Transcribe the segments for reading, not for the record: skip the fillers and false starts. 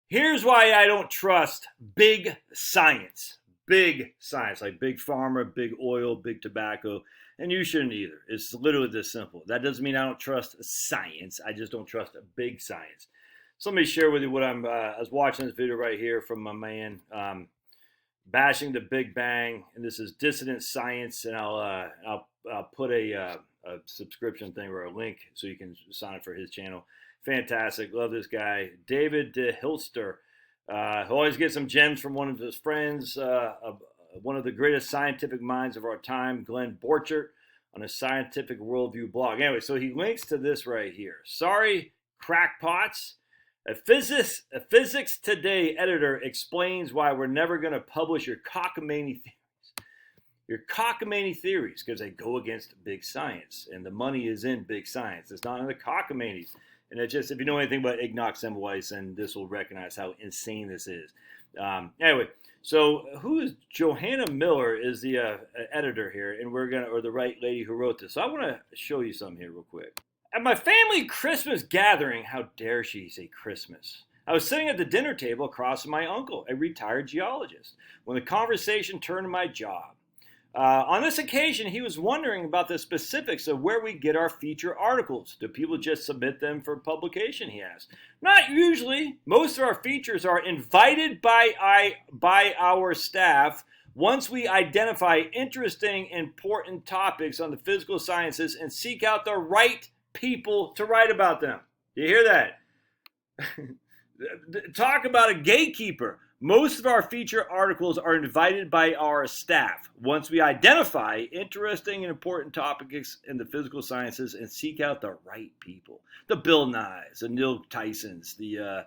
Here's why I don't trust big science. Big science, like big pharma, big oil, big tobacco. And you shouldn't either. It's literally this simple. That doesn't mean I don't trust science. I just don't trust big science. So let me share with you what I was watching this video right here from my man bashing the Big Bang, and this is dissident science. And I'll put a subscription thing or a link so you can sign up for his channel. Fantastic, love this guy, David Hilster. Who always gets some gems from one of his friends, one of the greatest scientific minds of our time, Glenn Borchert, on a Scientific Worldview blog. Anyway, so he links to this right here. Sorry, crackpots. A Physics Today editor explains why we're never going to publish your cockamamie theories. Your cockamamie theories, because they go against big science, and the money is in big science. It's not in the cockamanies. And it just, if you know anything about Ignaz Semmelweis, then this will recognize how insane this is. Anyway, so who is Johanna Miller is the editor here, and or the right lady who wrote this. So I want to show you something here real quick. At my family Christmas gathering, how dare she say Christmas? I was sitting at the dinner table across from my uncle, a retired geologist, when the conversation turned to my job. On this occasion, he was wondering about the specifics of where we get our feature articles. Do people just submit them for publication, he asked. Not usually. Most of our features are invited by our staff once we identify interesting, important topics on the physical sciences and seek out the right people to write about them. You hear that? Talk about a gatekeeper. Most of our feature articles are invited by our staff once we identify interesting and important topics in the physical sciences and seek out the right people. The Bill Nyes, the Neil Tysons, the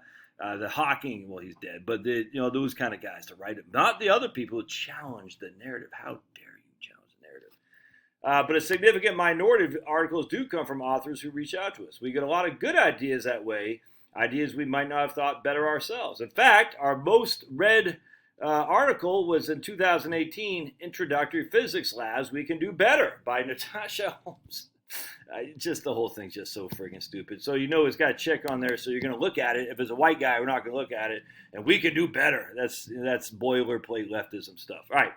Hawking, well, he's dead, but those kind of guys to write it. Not the other people who challenge the narrative. How dare you challenge the narrative? But a significant minority of articles do come from authors who reach out to us. We get a lot of good ideas that way. Ideas we might not have thought better ourselves. In fact, our most read article was in 2018, Introductory Physics Labs, We Can Do Better by Natasha Holmes. Just the whole thing's just so friggin' stupid. So it's got a check on there, so you're going to look at it. If it's a white guy, we're not going to look at it. And we can do better. That's boilerplate leftism stuff. All right.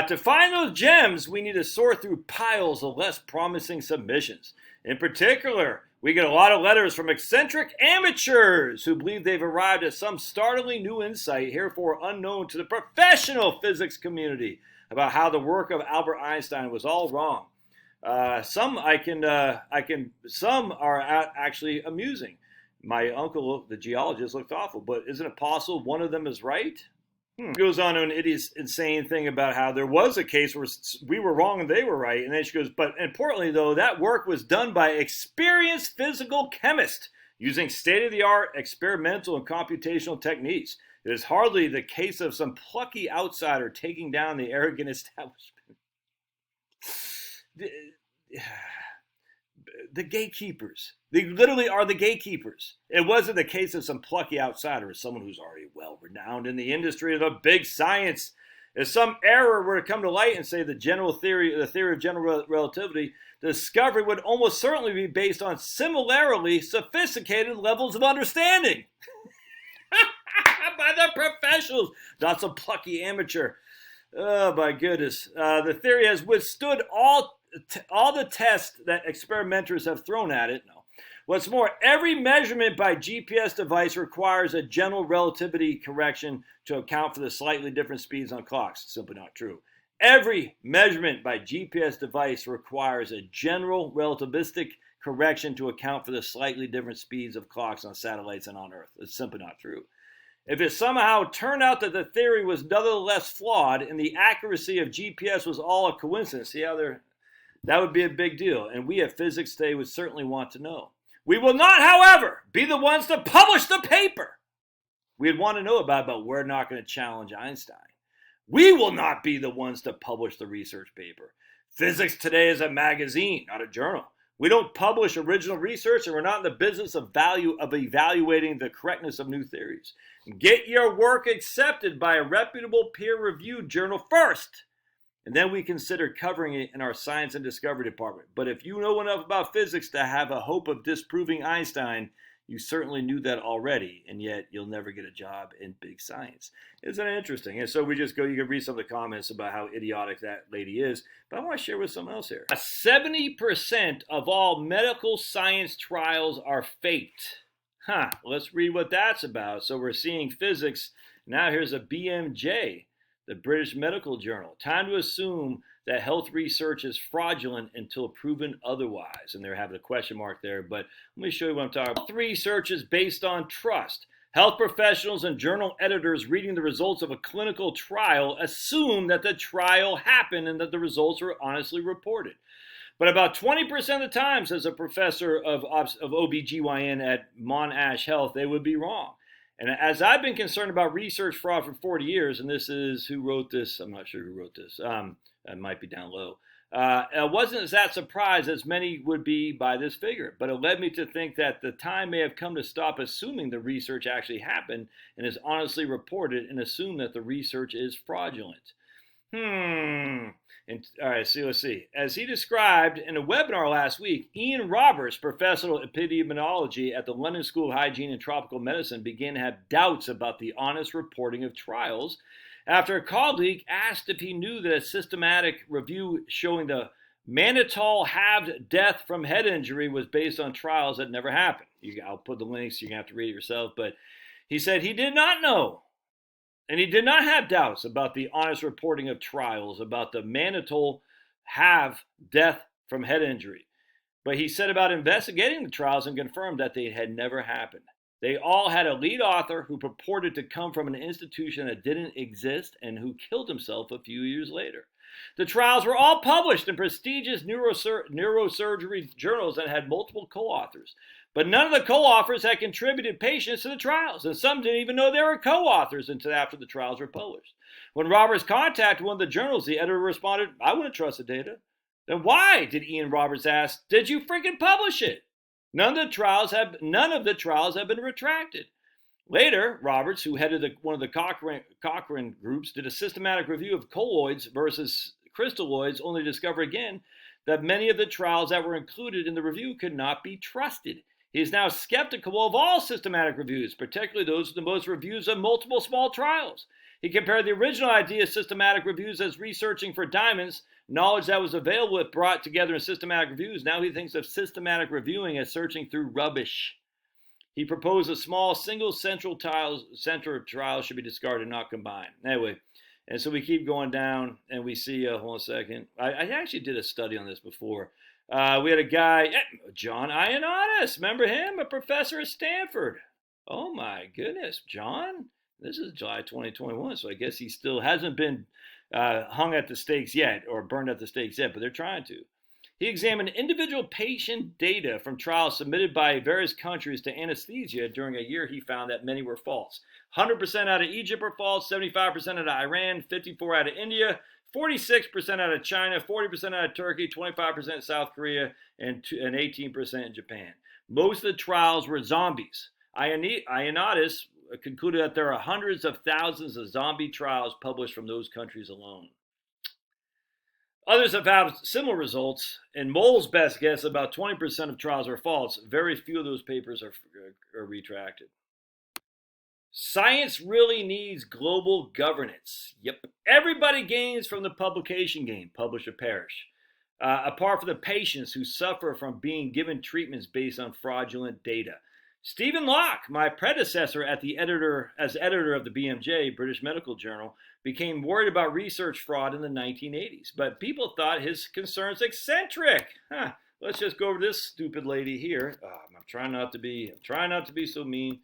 To find those gems, we need to sort through piles of less promising submissions. In particular, we get a lot of letters from eccentric amateurs who believe they've arrived at some startlingly new insight, herefore unknown to the professional physics community, about how the work of Albert Einstein was all wrong. Some are actually amusing. My uncle, the geologist, looked awful, but isn't it possible one of them is right? Goes on to an insane thing about how there was a case where we were wrong and they were right. And then she goes, but importantly, though, that work was done by experienced physical chemists using state-of-the-art experimental and computational techniques. It is hardly the case of some plucky outsider taking down the arrogant establishment. The gatekeepers. They literally are the gatekeepers. It wasn't the case of some plucky outsider or someone who's already well-renowned in the industry of the big science. If some error were to come to light and say the theory of general relativity, the discovery would almost certainly be based on similarly sophisticated levels of understanding by the professionals, not some plucky amateur. Oh, my goodness. The theory has withstood all the tests that experimenters have thrown at it. No. What's more, every measurement by GPS device requires a general relativity correction to account for the slightly different speeds on clocks. It's simply not true. Every measurement by GPS device requires a general relativistic correction to account for the slightly different speeds of clocks on satellites and on Earth. It's simply not true. If it somehow turned out that the theory was nonetheless flawed and the accuracy of GPS was all a coincidence, that would be a big deal, and we at Physics Today would certainly want to know. We will not, however, be the ones to publish the paper. We'd want to know about it, but we're not going to challenge Einstein. We will not be the ones to publish the research paper. Physics Today is a magazine, not a journal. We don't publish original research, and we're not in the business of evaluating the correctness of new theories. Get your work accepted by a reputable peer-reviewed journal first, and then we consider covering it in our science and discovery department. But if you know enough about physics to have a hope of disproving Einstein, You certainly knew that already, and yet you'll never get a job in big science. Isn't that interesting? And so we just go, you can read some of the comments about how idiotic that lady is, but I want to share with someone else here. 70% of all medical science trials are faked. Let's read what that's about. So we're seeing physics. Now here's a BMJ, the British Medical Journal. Time to assume that health research is fraudulent until proven otherwise. And they're having a question mark there, but let me show you what I'm talking about. Health research is based on trust. Health professionals and journal editors reading the results of a clinical trial assume that the trial happened and that the results were honestly reported. But about 20% of the time, says a professor of OBGYN at Monash Health, they would be wrong. And as I've been concerned about research fraud for 40 years, and this is who wrote this, I'm not sure who wrote this, it might be down low. I wasn't that surprised as many would be by this figure, but it led me to think that the time may have come to stop assuming the research actually happened and is honestly reported and assume that the research is fraudulent. And, all right, let's see. As he described in a webinar last week, Ian Roberts, professor of epidemiology at the London School of Hygiene and Tropical Medicine, began to have doubts about the honest reporting of trials after a colleague asked if he knew that a systematic review showing the mannitol halved death from head injury was based on trials that never happened. I'll put the links, you're going to have to read it yourself, but he said he did not know. And he did not have doubts about the honest reporting of trials about the mannitol halved death from head injury. But he said about investigating the trials and confirmed that they had never happened. They all had a lead author who purported to come from an institution that didn't exist and who killed himself a few years later. The trials were all published in prestigious neurosurgery journals that had multiple co-authors. But none of the co-authors had contributed patients to the trials, and some didn't even know they were co-authors until after the trials were published. When Roberts contacted one of the journals, the editor responded, "I wouldn't trust the data." Then why, did Ian Roberts ask, did you freaking publish it? None of the trials have been retracted. Later, Roberts, who headed one of the Cochrane groups, did a systematic review of colloids versus crystalloids, only to discover again that many of the trials that were included in the review could not be trusted. He is now skeptical of all systematic reviews, particularly those with the most reviews of multiple small trials. He compared the original idea of systematic reviews as researching for diamonds, knowledge that was available if brought together in systematic reviews. Now he thinks of systematic reviewing as searching through rubbish. He proposed a small single center trial should be discarded, not combined. Anyway, and so we keep going down and we see, hold on a second. I actually did a study on this before. We had a guy, John Ioannidis. Remember him? A professor at Stanford. Oh my goodness, John. This is July 2021, so I guess he still hasn't been hung at the stakes yet or burned at the stakes yet, but they're trying to. He examined individual patient data from trials submitted by various countries to anesthesia. During a year, he found that many were false. 100% out of Egypt were false, 75% out of Iran, 54% out of India, 46% out of China, 40% out of Turkey, 25% South Korea, and 18% in Japan. Most of the trials were zombies. Ioannidis concluded that there are hundreds of thousands of zombie trials published from those countries alone. Others have found similar results. In Moll's best guess, about 20% of trials are false. Very few of those papers are retracted. Science really needs global governance. Yep. Everybody gains from the publication game, publish or perish. Apart from the patients who suffer from being given treatments based on fraudulent data. Stephen Locke, my predecessor as editor of the BMJ, British Medical Journal, became worried about research fraud in the 1980s. But people thought his concerns eccentric. Let's just go over this stupid lady here. I'm trying not to be so mean.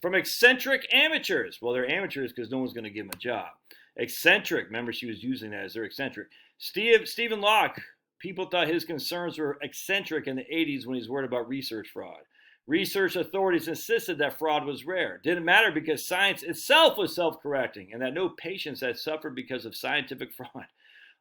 From eccentric amateurs. Well, they're amateurs because no one's going to give them a job. Eccentric. Remember, she was using that as their eccentric. Stephen Locke, people thought his concerns were eccentric in the 80s when he was worried about research fraud. Research authorities insisted that fraud was rare. Didn't matter because science itself was self-correcting and that no patients had suffered because of scientific fraud.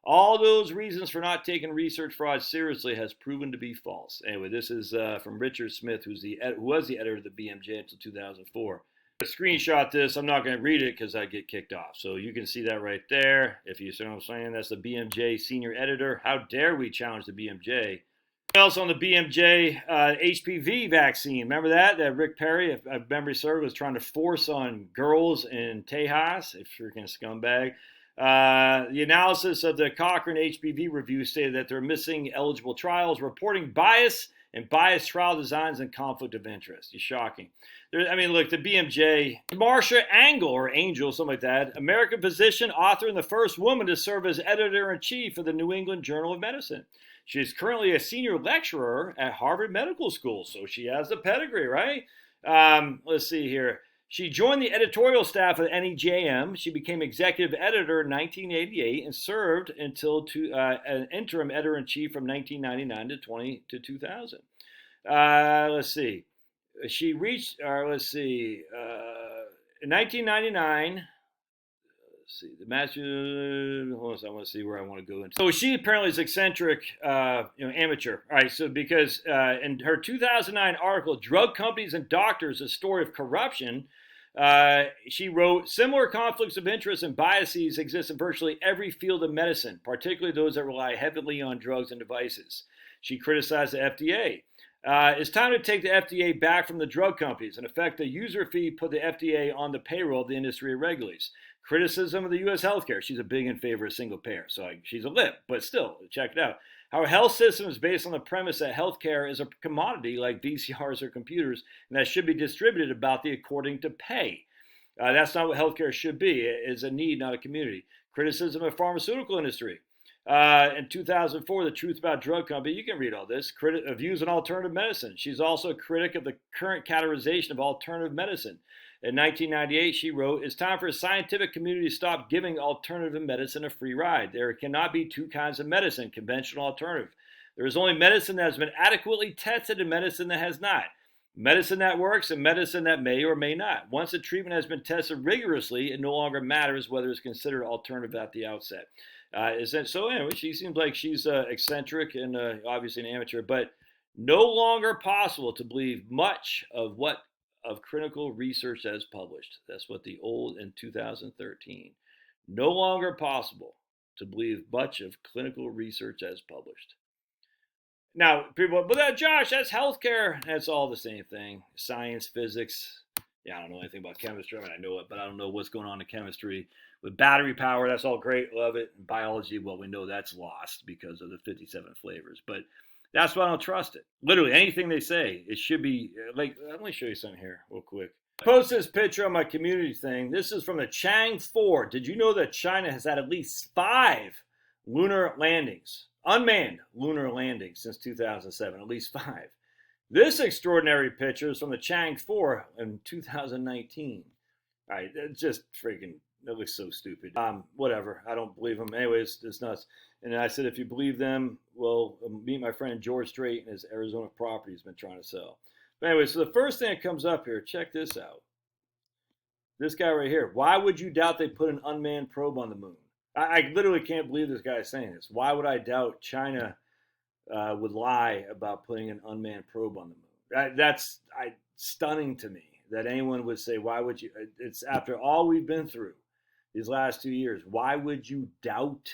All those reasons for not taking research fraud seriously has proven to be false. Anyway, this is from Richard Smith, who was the editor of the BMJ until 2004. I screenshot this. I'm not going to read it because I get kicked off. So you can see that right there. If you see what I'm saying, that's the BMJ senior editor. How dare we challenge the BMJ? Else on the BMJ HPV vaccine. Remember that? That Rick Perry, if memory serves, was trying to force on girls in Tejas, a freaking scumbag. The analysis of the Cochrane HPV review stated that they're missing eligible trials, reporting bias and biased trial designs and conflict of interest. It's shocking. Look, the BMJ, Marsha Angel, or Angel, something like that, American physician, author, and the first woman to serve as editor-in-chief of the New England Journal of Medicine. She is currently a senior lecturer at Harvard Medical School, so she has the pedigree, right? Let's see here. She joined the editorial staff of NEJM. She became executive editor in 1988 and served until an interim editor-in-chief from 1999 to 2000. Let's see. She reached, in 1999, see the match. Hold on, I want to see where I want to go into. So she apparently is eccentric, amateur. All right, so because in her 2009 article, "Drug Companies and Doctors: A Story of Corruption," she wrote, "Similar conflicts of interest and biases exist in virtually every field of medicine, particularly those that rely heavily on drugs and devices." She criticized the FDA. It's time to take the FDA back from the drug companies. In effect, the user fee put the FDA on the payroll of the industry it regulates. Criticism of the U.S. healthcare. She's a big in favor of single payer, so she's a lip, but still, check it out. Our health system is based on the premise that healthcare is a commodity like VCRs or computers, and that should be distributed according to pay. That's not what healthcare should be. It is a need, not a community. Criticism of the pharmaceutical industry. In 2004, The Truth About Drug Company, you can read all this, views on alternative medicine. She's also a critic of the current categorization of alternative medicine. In 1998, she wrote, "It's time for a scientific community to stop giving alternative medicine a free ride. There cannot be two kinds of medicine, conventional alternative. There is only medicine that has been adequately tested and medicine that has not. Medicine that works and medicine that may or may not. Once a treatment has been tested rigorously, it no longer matters whether it's considered alternative at the outset." So anyway, she seems like she's eccentric and obviously an amateur, but no longer possible to believe much of clinical research that is published. That's what the old in 2013. No longer possible to believe much of clinical research that is published. Now, people, but Josh, that's healthcare. That's all the same thing. Science, physics. Yeah, I don't know anything about chemistry. I know it, but I don't know what's going on in chemistry. With battery power, that's all great. Love it. And biology, well, we know that's lost because of the 57 flavors. But that's why I don't trust it. Literally, anything they say, it should be like, let me show you something here real quick. I post this picture on my community thing. This is from the Chang 4. Did you know that China has had at least 5 lunar landings, unmanned lunar landings since 2007, at least 5. This extraordinary picture is from the Chang 4 in 2019. All right, it's just freaking, it looks so stupid. Whatever, I don't believe them. Anyways, it's nuts. And I said, if you believe them, well, meet my friend George Strait and his Arizona property he's been trying to sell. But anyway, so the first thing that comes up here, check this out. This guy right here. Why would you doubt they put an unmanned probe on the moon? I literally can't believe this guy is saying this. Why would I doubt China would lie about putting an unmanned probe on the moon? That's stunning to me that anyone would say, why would you? It's after all we've been through these last 2 years. Why would you doubt?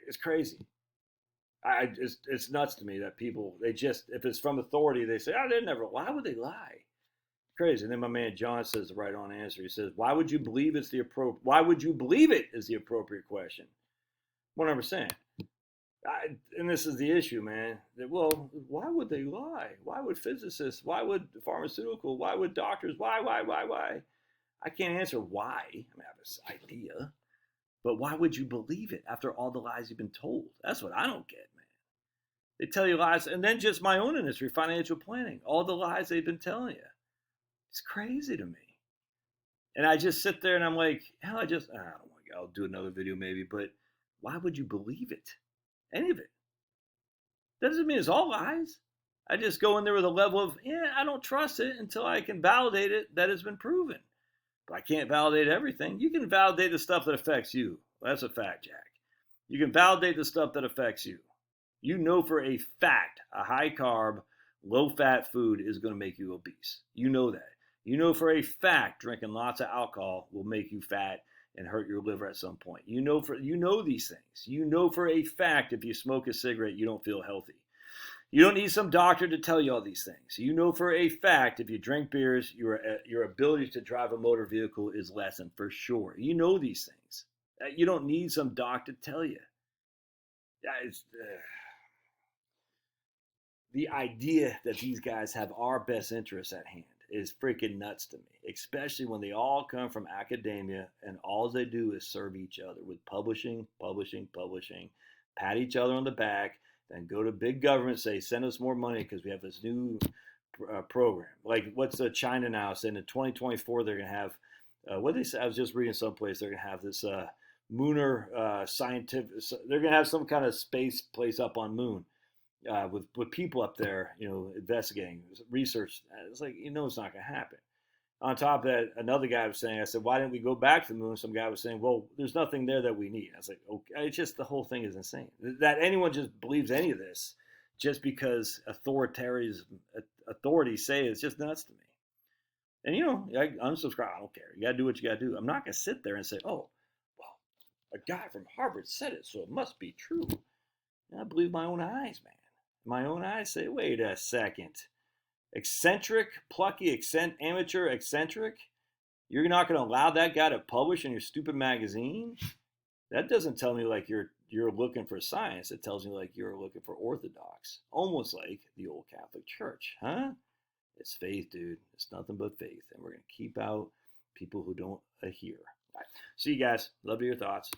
It's crazy. It's nuts to me that people, they just, if it's from authority, they say, oh, they never, why would they lie? Crazy. And then my man John says the right on answer. He says, why would you believe it is the appropriate question? 100%. And this is the issue, man. Well, why would they lie? Why would physicists? Why would pharmaceutical? Why would doctors? Why? I can't answer why. I mean, I have this idea. But why would you believe it after all the lies you've been told? That's what I don't get, man. They tell you lies. And then just my own industry, financial planning. All the lies they've been telling you. It's crazy to me. And I just sit there and I'm like, hell, I don't want to, I'll do another video maybe, but why would you believe it? Any of it. That doesn't mean it's all lies. I just go in there with a level of, I don't trust it until I can validate it that it's been proven. But I can't validate everything. You can validate the stuff that affects you. That's a fact, Jack. You can validate the stuff that affects you. You know for a fact a high carb, low fat food is going to make you obese. You know that. You know for a fact drinking lots of alcohol will make you fat and hurt your liver at some point. You know these things. You know for a fact if you smoke a cigarette, you don't feel healthy. You don't need some doctor to tell you all these things. You know for a fact if you drink beers, your ability to drive a motor vehicle is lessened for sure. You know these things. You don't need some doctor to tell you. The idea that these guys have our best interests at hand is freaking nuts to me, especially when they all come from academia and all they do is serve each other with publishing, pat each other on the back, then go to big government, say, send us more money because we have this new program. Like, what's China now saying in 2024 they're going to have, what they say, I was just reading someplace, they're going to have this lunar scientific, they're going to have some kind of space place up on moon. With people up there, investigating, research. It's like, it's not going to happen. On top of that, another guy was saying, I said, why didn't we go back to the moon? Some guy was saying, well, there's nothing there that we need. I was like, okay, it's just the whole thing is insane. That anyone just believes any of this just because authorities say it's just nuts to me. And, I unsubscribe. I don't care. You got to do what you got to do. I'm not going to sit there and say, oh, well, a guy from Harvard said it, so it must be true. And I believe my own eyes, man. My own eyes say, wait a second. Eccentric, plucky, amateur eccentric? You're not going to allow that guy to publish in your stupid magazine? That doesn't tell me like you're looking for science. It tells me like you're looking for orthodox. Almost like the old Catholic Church, huh? It's faith, dude. It's nothing but faith. And we're going to keep out people who don't adhere. All right. See you guys. Love your thoughts.